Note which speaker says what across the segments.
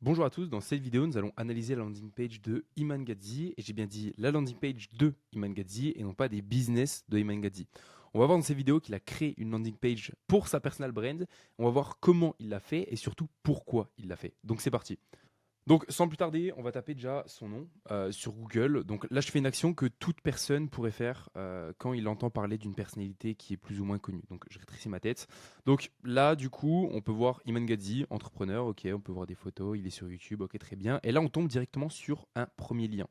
Speaker 1: Bonjour à tous, dans cette vidéo nous allons analyser la landing page de Iman Gadzhi, et j'ai bien dit la landing page de Iman Gadzhi et non pas des business de Iman Gadzhi. On va voir dans cette vidéo qu'il a créé une landing page pour sa personal brand, on va voir comment il l'a fait et surtout pourquoi il l'a fait. Donc c'est parti. Donc sans plus tarder, on va taper déjà son nom sur Google. Donc là, je fais une action que toute personne pourrait faire quand il entend parler d'une personnalité qui est plus ou moins connue. Donc je rétrécis ma tête. Donc là, du coup, on peut voir Iman Gadzhi, entrepreneur. Ok, on peut voir des photos. Il est sur YouTube. Ok, très bien. Et là, on tombe directement sur un premier lien.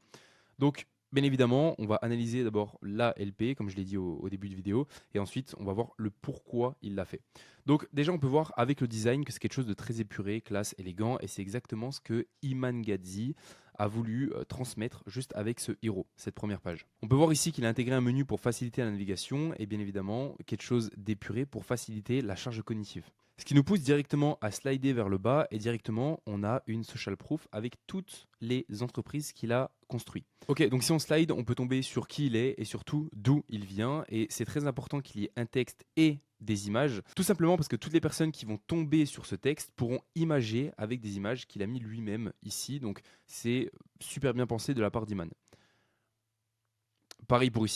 Speaker 1: Donc, bien évidemment, on va analyser d'abord la LP, comme je l'ai dit au début de vidéo, et ensuite, on va voir le pourquoi il l'a fait. Donc, déjà, on peut voir avec le design que c'est quelque chose de très épuré, classe, élégant, et c'est exactement ce que Iman Gadzhi a voulu transmettre juste avec ce héros, cette première page. On peut voir ici qu'il a intégré un menu pour faciliter la navigation, et bien évidemment, quelque chose d'épuré pour faciliter la charge cognitive. Ce qui nous pousse directement à slider vers le bas et directement on a une social proof avec toutes les entreprises qu'il a construites. Ok, donc si on slide, on peut tomber sur qui il est et surtout d'où il vient, et c'est très important qu'il y ait un texte et des images, tout simplement parce que toutes les personnes qui vont tomber sur ce texte pourront imager avec des images qu'il a mis lui-même ici, donc c'est super bien pensé de la part d'Iman. Pareil pour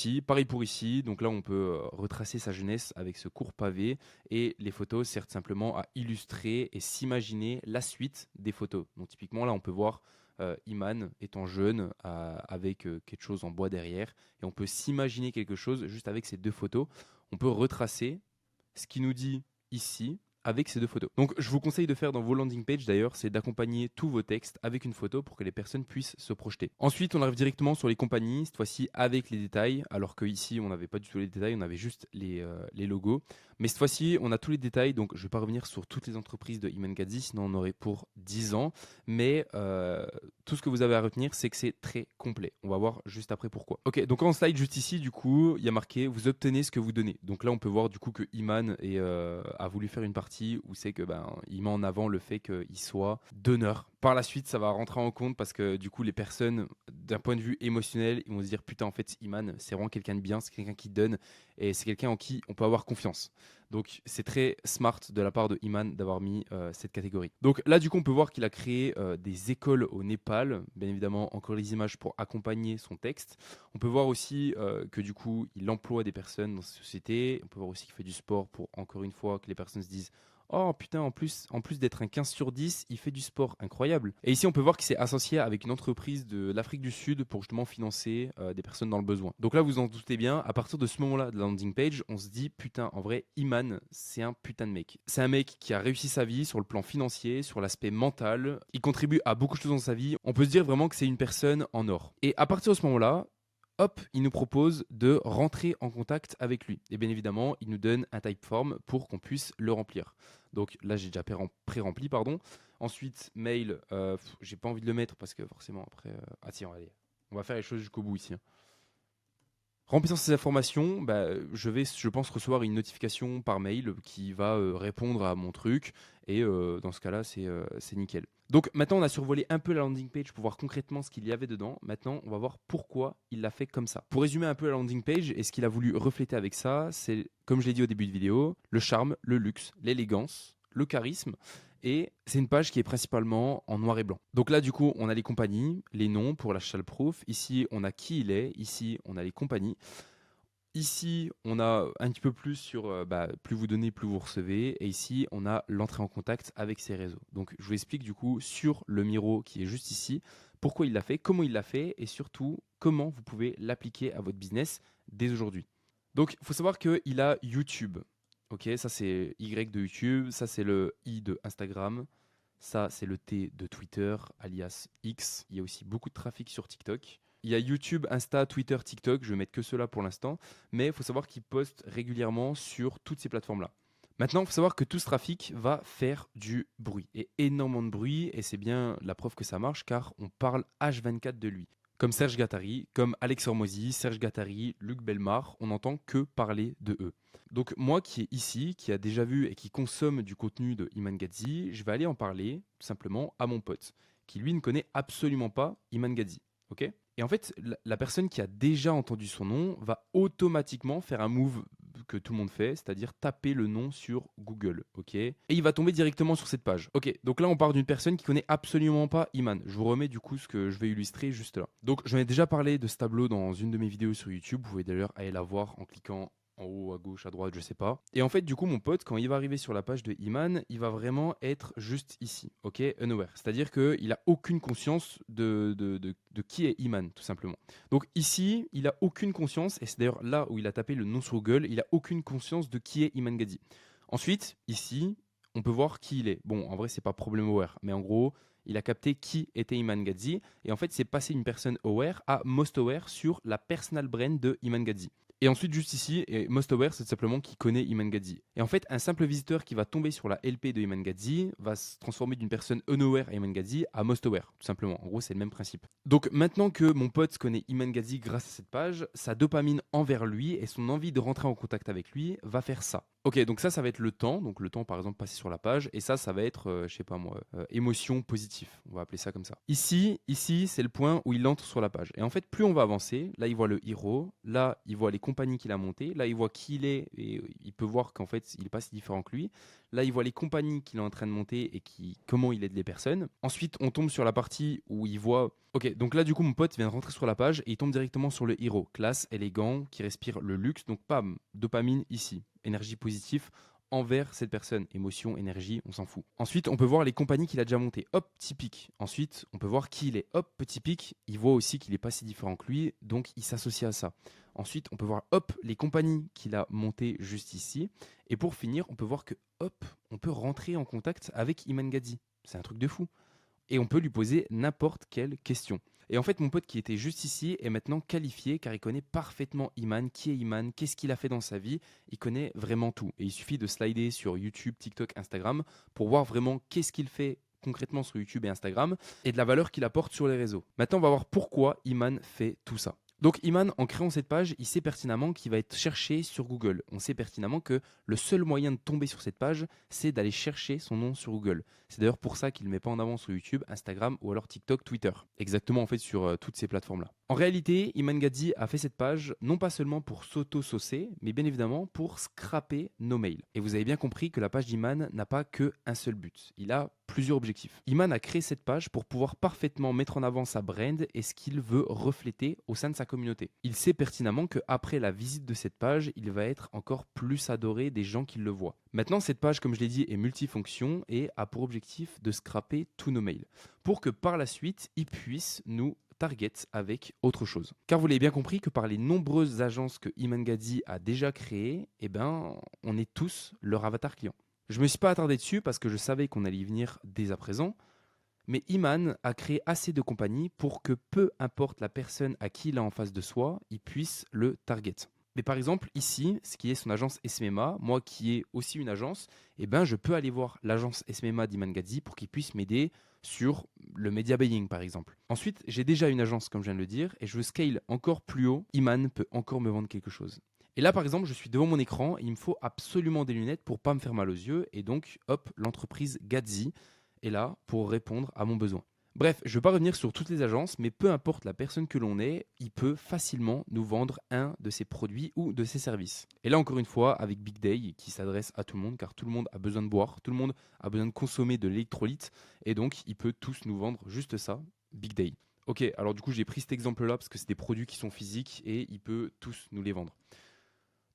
Speaker 1: ici. Donc là, on peut retracer sa jeunesse avec ce court pavé. Et les photos servent simplement à illustrer et s'imaginer la suite des photos. Donc typiquement, là, on peut voir Iman étant jeune avec quelque chose en bois derrière. Et on peut s'imaginer quelque chose juste avec ces deux photos. On peut retracer ce qui nous dit ici avec ces deux photos. Donc je vous conseille de faire dans vos landing pages d'ailleurs, c'est d'accompagner tous vos textes avec une photo pour que les personnes puissent se projeter. Ensuite, on arrive directement sur les compagnies, cette fois-ci avec les détails, alors qu'ici on n'avait pas du tout les détails, on avait juste les logos. Mais cette fois-ci, on a tous les détails, donc je ne vais pas revenir sur toutes les entreprises de Iman Gadzhi, sinon on aurait pour 10 ans. Mais tout ce que vous avez à retenir, c'est que c'est très complet. On va voir juste après pourquoi. Ok, donc en slide juste ici, du coup, il y a marqué vous obtenez ce que vous donnez. Donc là, on peut voir du coup que Iman a voulu faire une partie où c'est que il met en avant le fait qu'il soit donneur. Par la suite, ça va rentrer en compte parce que du coup, les personnes, d'un point de vue émotionnel, ils vont se dire putain, en fait, Iman, c'est vraiment quelqu'un de bien, c'est quelqu'un qui donne et c'est quelqu'un en qui on peut avoir confiance. Donc c'est très smart de la part de Iman d'avoir mis cette catégorie. Donc là du coup on peut voir qu'il a créé des écoles au Népal, bien évidemment encore les images pour accompagner son texte. On peut voir aussi que du coup il emploie des personnes dans sa société. On peut voir aussi qu'il fait du sport pour encore une fois que les personnes se disent oh putain, en plus d'être un 15 sur 10, il fait du sport, incroyable. Et ici, on peut voir qu'il s'est associé avec une entreprise de l'Afrique du Sud pour justement financer des personnes dans le besoin. Donc là, vous en doutez bien, à partir de ce moment-là de la landing page, on se dit putain, en vrai, Iman, c'est un putain de mec. C'est un mec qui a réussi sa vie sur le plan financier, sur l'aspect mental. Il contribue à beaucoup de choses dans sa vie. On peut se dire vraiment que c'est une personne en or. Et à partir de ce moment-là, hop, il nous propose de rentrer en contact avec lui. Et bien évidemment, il nous donne un typeform pour qu'on puisse le remplir. Donc là, j'ai déjà pré-rempli, pardon. Ensuite, mail, j'ai pas envie de le mettre parce que forcément, après. Ah, tiens, allez, on va faire les choses jusqu'au bout ici, hein. Remplissant ces informations, je vais, je pense, recevoir une notification par mail qui va répondre à mon truc. Et dans ce cas-là, c'est nickel. Donc maintenant, on a survolé un peu la landing page pour voir concrètement ce qu'il y avait dedans. Maintenant, on va voir pourquoi il l'a fait comme ça. Pour résumer un peu la landing page et ce qu'il a voulu refléter avec ça, c'est, comme je l'ai dit au début de vidéo, le charme, le luxe, l'élégance, le charisme. Et c'est une page qui est principalement en noir et blanc. Donc là, du coup, on a les compagnies, les noms pour la social proof. Ici, on a qui il est. Ici, on a les compagnies. Ici, on a un petit peu plus sur plus vous donnez, plus vous recevez. Et ici, on a l'entrée en contact avec ces réseaux. Donc, je vous explique du coup sur le Miro qui est juste ici, pourquoi il l'a fait, comment il l'a fait et surtout comment vous pouvez l'appliquer à votre business dès aujourd'hui. Donc, il faut savoir qu'il a YouTube. Ok, ça c'est Y de YouTube, ça c'est le I de Instagram, ça c'est le T de Twitter, alias X. Il y a aussi beaucoup de trafic sur TikTok. Il y a YouTube, Insta, Twitter, TikTok, je vais mettre que cela pour l'instant, mais il faut savoir qu'il poste régulièrement sur toutes ces plateformes-là. Maintenant, il faut savoir que tout ce trafic va faire du bruit, et énormément de bruit, et c'est bien la preuve que ça marche, car on parle H24 de lui. Comme Serge Gattari, comme Alex Hormozy, Serge Gattari, Luc Belmar, on n'entend que parler de eux. Donc moi qui est ici, qui a déjà vu et qui consomme du contenu de Iman Gadzhi, je vais aller en parler tout simplement à mon pote, qui lui ne connaît absolument pas Iman Gadzhi. Ok. Et en fait, la personne qui a déjà entendu son nom va automatiquement faire un move que tout le monde fait, c'est-à-dire taper le nom sur Google, ok? Et il va tomber directement sur cette page. Ok, donc là on part d'une personne qui connaît absolument pas Iman. Je vous remets du coup ce que je vais illustrer juste là. Donc j'en ai déjà parlé de ce tableau dans une de mes vidéos sur YouTube. Vous pouvez d'ailleurs aller la voir en cliquant en haut, à gauche, à droite, je sais pas. Et en fait, du coup, mon pote, quand il va arriver sur la page de Iman, il va vraiment être juste ici, ok, unaware. C'est-à-dire qu'il a aucune conscience de qui est Iman, tout simplement. Donc ici, il a aucune conscience, et c'est d'ailleurs là où il a tapé le nom sur Google, il a aucune conscience de qui est Iman Gadi. Ensuite, ici, on peut voir qui il est. Bon, en vrai, c'est pas problem aware, mais en gros, il a capté qui était Iman Gadzhi, et en fait, c'est passé d'une personne aware à most aware sur la personal brand de Iman Gadzhi. Et ensuite, juste ici, et most aware, c'est simplement qui connaît Iman Gadzhi. Et en fait, un simple visiteur qui va tomber sur la LP de Iman Gadzhi va se transformer d'une personne unaware à Iman Gadzhi à most aware, tout simplement. En gros, c'est le même principe. Donc maintenant que mon pote connaît Iman Gadzhi grâce à cette page, sa dopamine envers lui et son envie de rentrer en contact avec lui va faire ça. Ok, donc ça va être le temps. Donc le temps, par exemple, passé sur la page. Et ça va être, je sais pas moi, émotion positive. On va appeler ça comme ça. Ici, c'est le point où il entre sur la page. Et en fait, plus on va avancer, là, il voit le héros. Là, il voit les compagnies qu'il a montées. Là, il voit qui il est. Et il peut voir qu'en fait, il n'est pas si différent que lui. Là, il voit les compagnies qu'il est en train de monter et comment il aide les personnes. Ensuite, on tombe sur la partie où il voit. Ok, donc là, du coup, mon pote vient de rentrer sur la page et il tombe directement sur le héros. Classe, élégant, qui respire le luxe. Donc, pam, dopamine ici. Énergie positive envers cette personne. Émotion, énergie, on s'en fout. Ensuite, on peut voir les compagnies qu'il a déjà montées. Hop, petit pic. Ensuite, on peut voir qui il est. Hop, petit pic. Il voit aussi qu'il n'est pas si différent que lui, donc il s'associe à ça. Ensuite, on peut voir, hop, les compagnies qu'il a montées juste ici. Et pour finir, on peut voir que, hop, on peut rentrer en contact avec Iman Gadzhi. C'est un truc de fou. Et on peut lui poser n'importe quelle question. Et en fait, mon pote qui était juste ici est maintenant qualifié car il connaît parfaitement Iman, qui est Iman, qu'est-ce qu'il a fait dans sa vie. Il connaît vraiment tout. Et il suffit de slider sur YouTube, TikTok, Instagram pour voir vraiment qu'est-ce qu'il fait concrètement sur YouTube et Instagram et de la valeur qu'il apporte sur les réseaux. Maintenant, on va voir pourquoi Iman fait tout ça. Donc Iman, en créant cette page, il sait pertinemment qu'il va être cherché sur Google. On sait pertinemment que le seul moyen de tomber sur cette page, c'est d'aller chercher son nom sur Google. C'est d'ailleurs pour ça qu'il ne le met pas en avant sur YouTube, Instagram ou alors TikTok, Twitter. Exactement en fait sur toutes ces plateformes-là. En réalité, Iman Gadzhi a fait cette page non pas seulement pour s'auto-saucer, mais bien évidemment pour scraper nos mails. Et vous avez bien compris que la page d'Iman n'a pas qu'un seul but. Il a plusieurs objectifs. Iman a créé cette page pour pouvoir parfaitement mettre en avant sa brand et ce qu'il veut refléter au sein de sa communauté. Il sait pertinemment qu'après la visite de cette page, il va être encore plus adoré des gens qui le voient. Maintenant, cette page, comme je l'ai dit, est multifonction et a pour objectif de scraper tous nos mails pour que par la suite, il puisse nous target avec autre chose. Car vous l'avez bien compris que par les nombreuses agences que Iman Gadzhi a déjà créées, on est tous leur avatar client. Je ne me suis pas attardé dessus parce que je savais qu'on allait y venir dès à présent, mais Iman a créé assez de compagnies pour que peu importe la personne à qui il a en face de soi, il puisse le target. Mais par exemple, ici, ce qui est son agence SMMA, moi qui ai aussi une agence, je peux aller voir l'agence SMMA d'Iman Gadzhi pour qu'il puisse m'aider sur le media buying par exemple. Ensuite, j'ai déjà une agence comme je viens de le dire et je veux scale encore plus haut. Iman peut encore me vendre quelque chose. Et là, par exemple, je suis devant mon écran et il me faut absolument des lunettes pour pas me faire mal aux yeux. Et donc, hop, l'entreprise Gadzhi est là pour répondre à mon besoin. Bref, je ne vais pas revenir sur toutes les agences, mais peu importe la personne que l'on est, il peut facilement nous vendre un de ses produits ou de ses services. Et là, encore une fois, avec Big Day, qui s'adresse à tout le monde, car tout le monde a besoin de boire, tout le monde a besoin de consommer de l'électrolyte, et donc il peut tous nous vendre juste ça, Big Day. Ok, alors du coup, j'ai pris cet exemple-là parce que c'est des produits qui sont physiques et il peut tous nous les vendre.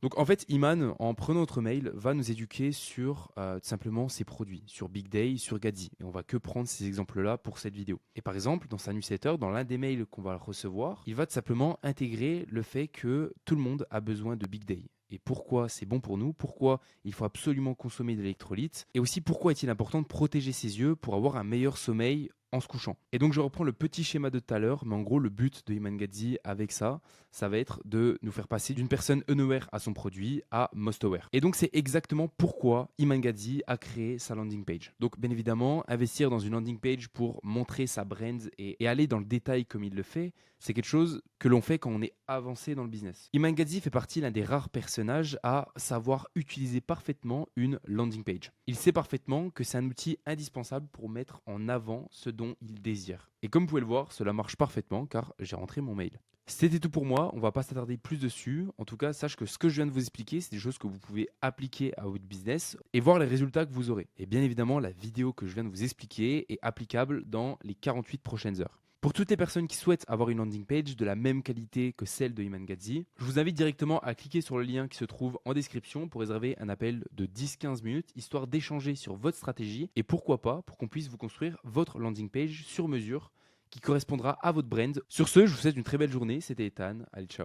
Speaker 1: Donc en fait, Iman, en prenant notre mail, va nous éduquer sur tout simplement ses produits, sur Big Day, sur Gadzhi. Et on va que prendre ces exemples-là pour cette vidéo. Et par exemple, dans sa newsletter, dans l'un des mails qu'on va recevoir, il va tout simplement intégrer le fait que tout le monde a besoin de Big Day. Et pourquoi c'est bon pour nous, pourquoi il faut absolument consommer de l'électrolyte, et aussi pourquoi est-il important de protéger ses yeux pour avoir un meilleur sommeil en se couchant. Et donc je reprends le petit schéma de tout à l'heure, mais en gros le but de Iman Gadzhi avec ça va être de nous faire passer d'une personne unaware à son produit à most aware. Et donc c'est exactement pourquoi Iman Gadzhi a créé sa landing page. Donc bien évidemment, investir dans une landing page pour montrer sa brand et aller dans le détail comme il le fait, c'est quelque chose que l'on fait quand on est avancé dans le business. Iman Gadzhi fait partie l'un des rares personnages à savoir utiliser parfaitement une landing page. Il sait parfaitement que c'est un outil indispensable pour mettre en avant ce dont ils désirent. Et comme vous pouvez le voir, cela marche parfaitement car j'ai rentré mon mail. C'était tout pour moi, on va pas s'attarder plus dessus. En tout cas, sache que ce que je viens de vous expliquer, c'est des choses que vous pouvez appliquer à votre business et voir les résultats que vous aurez. Et bien évidemment, la vidéo que je viens de vous expliquer est applicable dans les 48 prochaines heures. Pour toutes les personnes qui souhaitent avoir une landing page de la même qualité que celle de Iman Gadzhi, je vous invite directement à cliquer sur le lien qui se trouve en description pour réserver un appel de 10-15 minutes, histoire d'échanger sur votre stratégie et pourquoi pas pour qu'on puisse vous construire votre landing page sur mesure qui correspondra à votre brand. Sur ce, je vous souhaite une très belle journée. C'était Ethan. Allez, ciao.